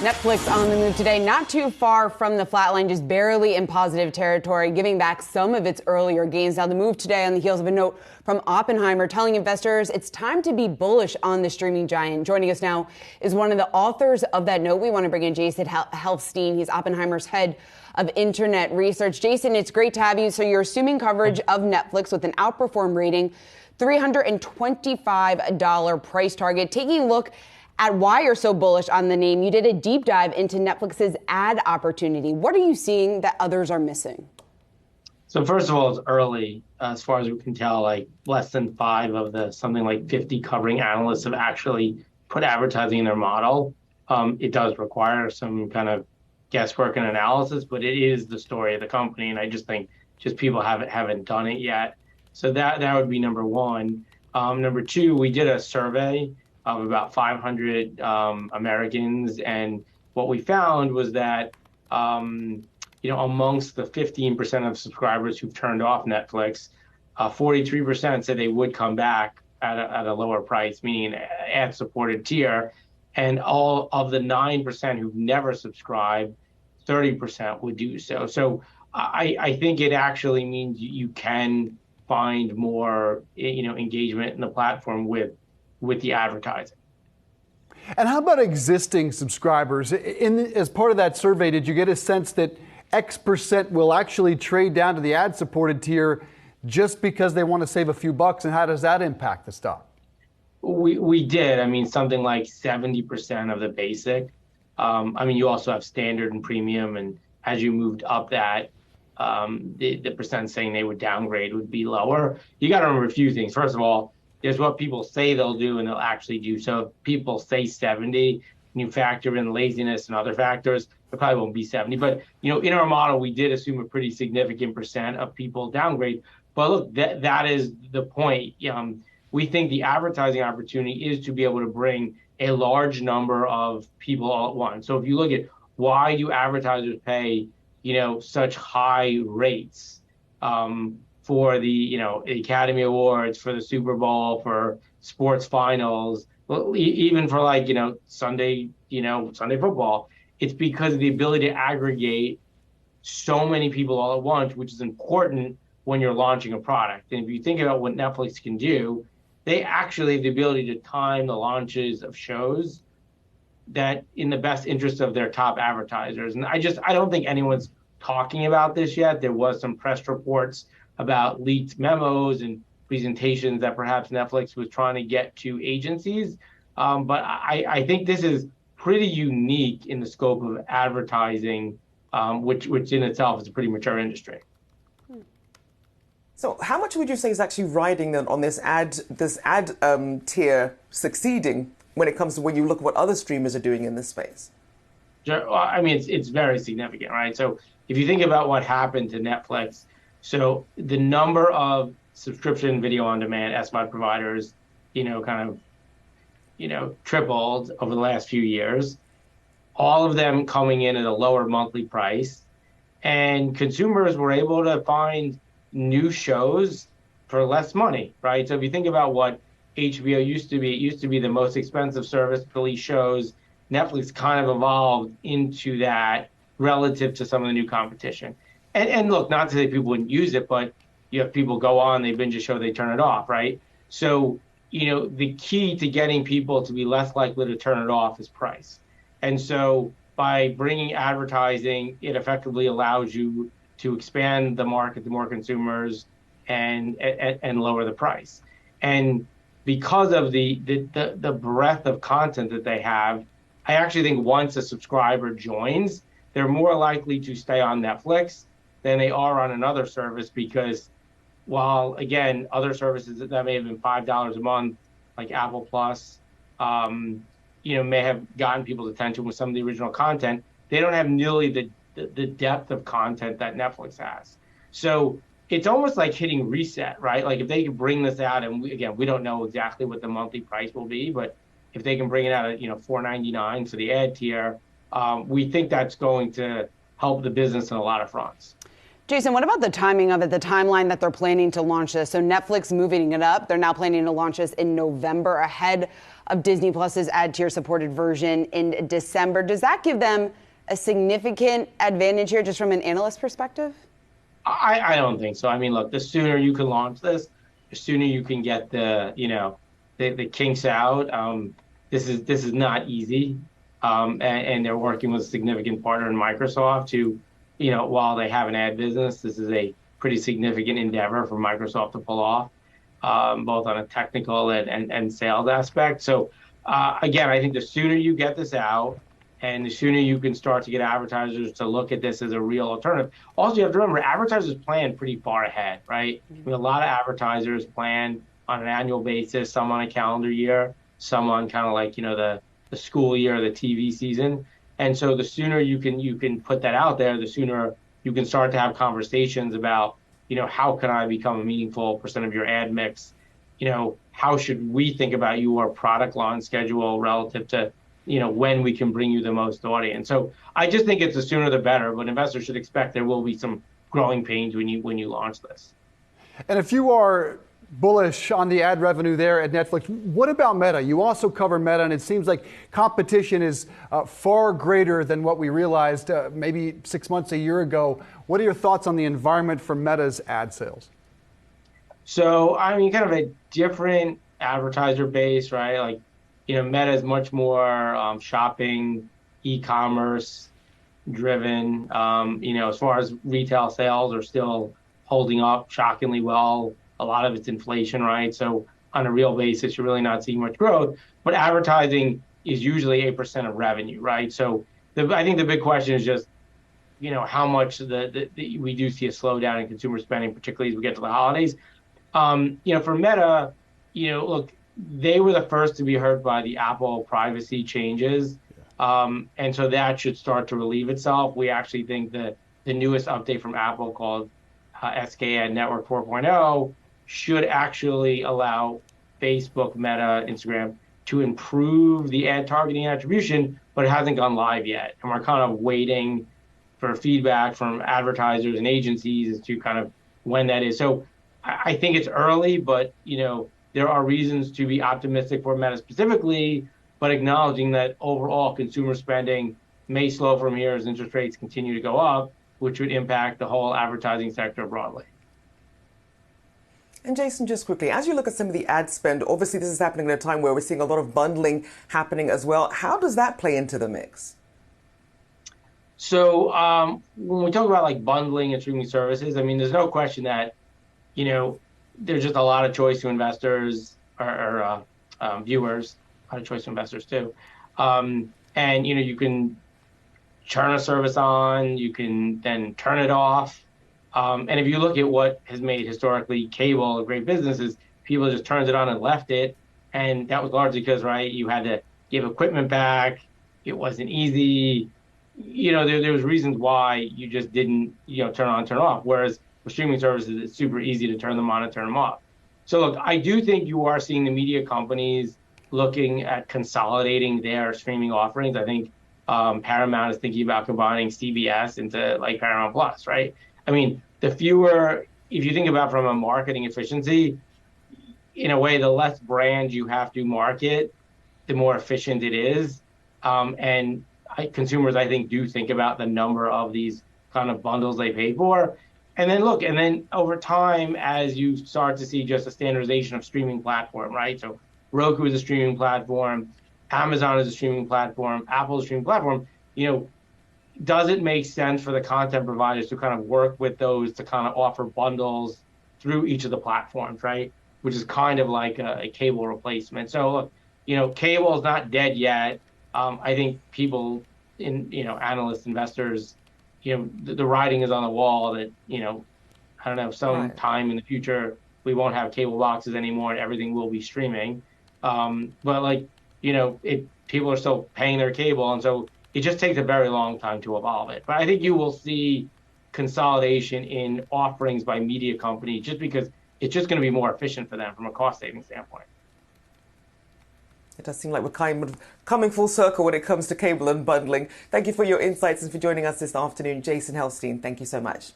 Netflix on the move today, not too far from the flatline, just barely in positive territory, giving back some of its earlier gains. Now, the move today on the heels of a note from Oppenheimer telling investors it's time to be bullish on the streaming giant. Joining us now is one of the authors of that note. We want to bring in Jason Helfstein. He's Oppenheimer's head of internet research. Jason, it's great to have you. So you're assuming coverage of Netflix with an Outperform rating, $325 price target. Taking a look at why you're so bullish on the name, you did a deep dive into Netflix's ad opportunity. What are you seeing that others are missing? So first of all, it's early. As far as we can tell, like less than 5 of the something like 50 covering analysts have actually put advertising in their model. It does require some kind of guesswork and analysis, but it is the story of the company. And I just think just people haven't done it yet. So that would be number one. Number two, we did a survey of about 500 Americans, and what we found was that amongst the 15% of subscribers who've turned off Netflix, 43% said they would come back at a lower price, meaning an ad-supported tier, and all of the 9% who've never subscribed, 30% would do so. So I think it actually means you can find more engagement in the platform with the advertising. And how about existing subscribers? As part of that survey, did you get a sense that X% will actually trade down to the ad-supported tier just because they want to save a few bucks? And how does that impact the stock? We did. I mean, something like 70% of the basic. You also have standard and premium. And as you moved up that, the percent saying they would downgrade would be lower. You got to remember a few things. First of all, there's what people say they'll do and they'll actually do. So if people say 70, and you factor in laziness and other factors, it probably won't be 70. But, in our model, we did assume a pretty significant percent of people downgrade. But look, that is the point. We think the advertising opportunity is to be able to bring a large number of people all at once. So if you look at why do advertisers pay, such high rates, for the Academy Awards, for the Super Bowl, for sports finals, even for Sunday football, it's because of the ability to aggregate so many people all at once, which is important when you're launching a product. And if you think about what Netflix can do, they actually have the ability to time the launches of shows that in the best interest of their top advertisers. And I don't think anyone's talking about this yet. There was some press reports about leaked memos and presentations that perhaps Netflix was trying to get to agencies. But I think this is pretty unique in the scope of advertising, which in itself is a pretty mature industry. So how much would you say is actually riding on this ad tier succeeding when it comes to when you look at what other streamers are doing in this space? It's very significant, right? So if you think about what happened to Netflix, so the number of subscription video on demand SVOD providers, tripled over the last few years, all of them coming in at a lower monthly price. And consumers were able to find new shows for less money, right? So if you think about what HBO used to be, it used to be the most expensive service to release shows. Netflix kind of evolved into that relative to some of the new competition. And look, not to say people wouldn't use it, but you have people go on, they binge a show, they turn it off, right? So, the key to getting people to be less likely to turn it off is price. And so by bringing advertising, it effectively allows you to expand the market to more consumers and lower the price. And because of the breadth of content that they have, I actually think once a subscriber joins, they're more likely to stay on Netflix than they are on another service, because while, again, other services that may have been $5 a month, like Apple Plus, may have gotten people's attention with some of the original content, they don't have nearly the depth of content that Netflix has. So it's almost like hitting reset, right? Like if they could bring this out, and we don't know exactly what the monthly price will be, but if they can bring it out at $4.99 for the ad tier, we think that's going to help the business in a lot of fronts. Jason, what about the timing of it, the timeline that they're planning to launch this? So Netflix moving it up. They're now planning to launch this in November ahead of Disney Plus's ad tier supported version in December. Does that give them a significant advantage here just from an analyst perspective? I don't think so. I mean, look, the sooner you can launch this, the sooner you can get the kinks out. This is not easy. And they're working with a significant partner in Microsoft to, while they have an ad business, this is a pretty significant endeavor for Microsoft to pull off, both on a technical and sales aspect. So, again, I think the sooner you get this out and the sooner you can start to get advertisers to look at this as a real alternative. Also, you have to remember, advertisers plan pretty far ahead, right? I mean, a lot of advertisers plan on an annual basis, some on a calendar year, some on kind of like, the school year, the TV season. And so the sooner you can put that out there, the sooner you can start to have conversations about, how can I become a meaningful percent of your ad mix? How should we think about your product launch schedule relative to, when we can bring you the most audience? So I just think it's the sooner the better, but investors should expect there will be some growing pains when you launch this. And if you are bullish on the ad revenue there at Netflix, what about Meta? You also cover Meta, and it seems like competition is far greater than what we realized maybe 6 months, a year ago. What are your thoughts on the environment for Meta's ad sales? So, I mean, kind of a different advertiser base, right? Like, Meta is much more shopping, e-commerce driven. As far as retail sales are still holding up shockingly well. A lot of it's inflation, right? So on a real basis, you're really not seeing much growth. But advertising is usually 8% of revenue, right? So I think the big question is just, how much we do see a slowdown in consumer spending, particularly as we get to the holidays. For Meta, look, they were the first to be hurt by the Apple privacy changes. And so that should start to relieve itself. We actually think that the newest update from Apple called SK Ad Network 4.0 should actually allow Facebook, Meta, Instagram to improve the ad targeting attribution, but it hasn't gone live yet. And we're kind of waiting for feedback from advertisers and agencies as to kind of when that is. So I think it's early, but, there are reasons to be optimistic for Meta specifically, but acknowledging that overall consumer spending may slow from here as interest rates continue to go up, which would impact the whole advertising sector broadly. And Jason, just quickly, as you look at some of the ad spend, obviously this is happening at a time where we're seeing a lot of bundling happening as well. How does that play into the mix? So when we talk about like bundling and streaming services, I mean, there's no question that, there's just a lot of choice to investors or viewers, a lot of choice to investors too. And, you can turn a service on, you can then turn it off. And if you look at what has made historically cable a great business is people just turned it on and left it. And that was largely because, right, you had to give equipment back. It wasn't easy. There was reasons why you just didn't, turn on, turn off. Whereas for streaming services, it's super easy to turn them on and turn them off. So look, I do think you are seeing the media companies looking at consolidating their streaming offerings. I think Paramount is thinking about combining CBS into like Paramount Plus, right? I mean, if you think about from a marketing efficiency, in a way, the less brand you have to market, the more efficient it is. And consumers, I think, do think about the number of these kind of bundles they pay for. And then over time, as you start to see just a standardization of streaming platform, right? So Roku is a streaming platform, Amazon is a streaming platform, Apple is a streaming platform, does it make sense for the content providers to kind of work with those to kind of offer bundles through each of the platforms, right? Which is kind of like a cable replacement. So, cable is not dead yet. I think people, analysts, investors, the writing is on the wall that, I don't know, sometime in the future, we won't have cable boxes anymore and everything will be streaming. But people are still paying their cable. And so it just takes a very long time to evolve it. But I think you will see consolidation in offerings by media companies just because it's just going to be more efficient for them from a cost saving standpoint. It does seem like we're kind of coming full circle when it comes to cable and bundling. Thank you for your insights and for joining us this afternoon. Jason Helfstein, thank you so much.